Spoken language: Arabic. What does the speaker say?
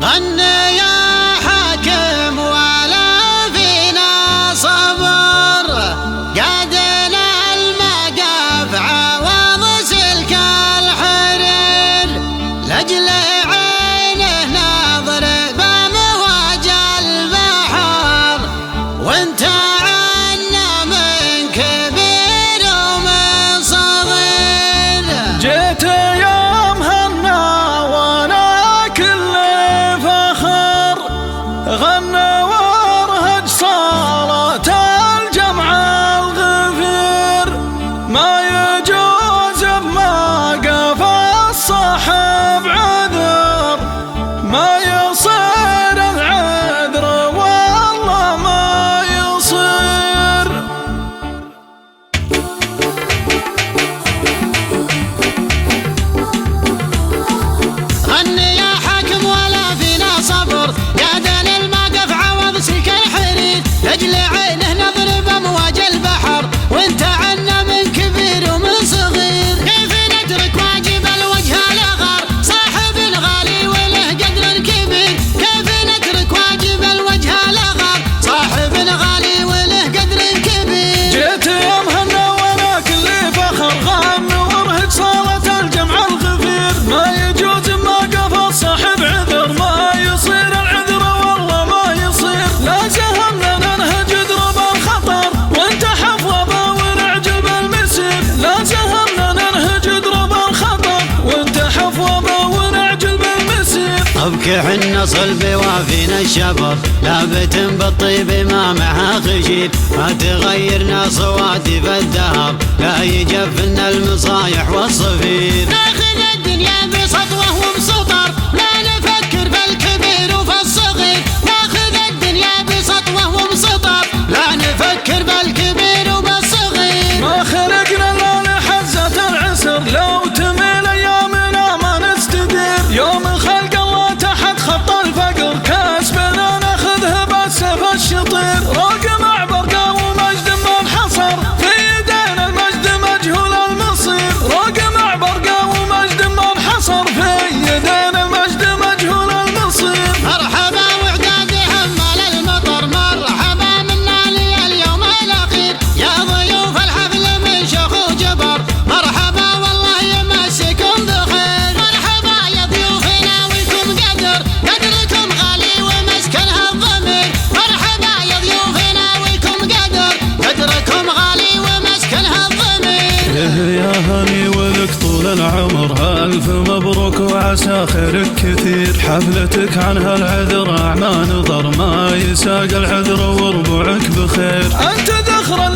غني يا حاكم ولا فينا صبر، قادنا المقف عوض سلك الحرير، لأجل عينه ناظر بمواج البحر، وانت عنا من كبير ومن صغير. جيت يوم هنا وانا كل فخر، غنى وارهج صلاة الجمع الغفير، ما يجوز بما قفى الصاحب عذر، ما يصير العذر والله ما يصير. غني يا حاكم ولا فينا صبر، قادنا المقف عوض سلك الحرير، لأجل عينه نضرب امواج البحر، وانت عنا من كبير ومن صغير. كيف نترك واجب الوجه الاغر، صاحب غالي وله قدر كبير، كيف نترك واجب الوجه الاغر، صاحب غالي وله قدر كبير. جيت يوم هنا وانا كل فخر، غنى وارهج صلاة الجمع الغفير، ما يجوز ما قفى الصاحب عذر، ما يصير العذر والله ما يصير. لا سهمنا ننهج درب الخطر، وانت حفوضه ونعجب المسير، لا سهمنا ننهج درب الخطر، وانت حفوضه ونعجب المسير. ابكي حنا صلب وافينا الشبر، لابت بالطيب ما معها خشير، ما تغيرنا صوادف الذهب، لا يجفلنا المصايح والصفير. ناخذ الدنيا بسطوه وبسطر، لا نفكر بالكبير وفي الصغير، ناخذ الدنيا بسطوه وبسطر، لا نفكر بالكبير وبالصغير. ما خلقنا الا لحزة العسر، لو تميل ايامنا ما نستدير، يوم خلق الله تحت خط الفقر، كاسبنا ناخذها بالسيف الشطير، روق معبر ومجد ما انحصر، في يدينا المجد مجهول المصير، روق معبر ومجد ما انحصر، في يدينا المجد مجهول المصير. مرحبا وعداد حمال المطر، مرحبا منا لي اليوم الاخير، يا ضيوف الحفل من شيخ وجبر، مرحبا والله يمسكم بخير. مرحبا يا ضيوفنا ويكم قدركم غالي ومسكنها الضمير، مرحبا يا ضيوفنا ويكم قدركم غالي ومسكنها الضمير. يا هني ولك طول العمر، ألف مبروك وعسى خيرك كثير، حفلتك عنها العذر أعمى نظر، ما يساق العذر وربعك بخير، أنت ذخر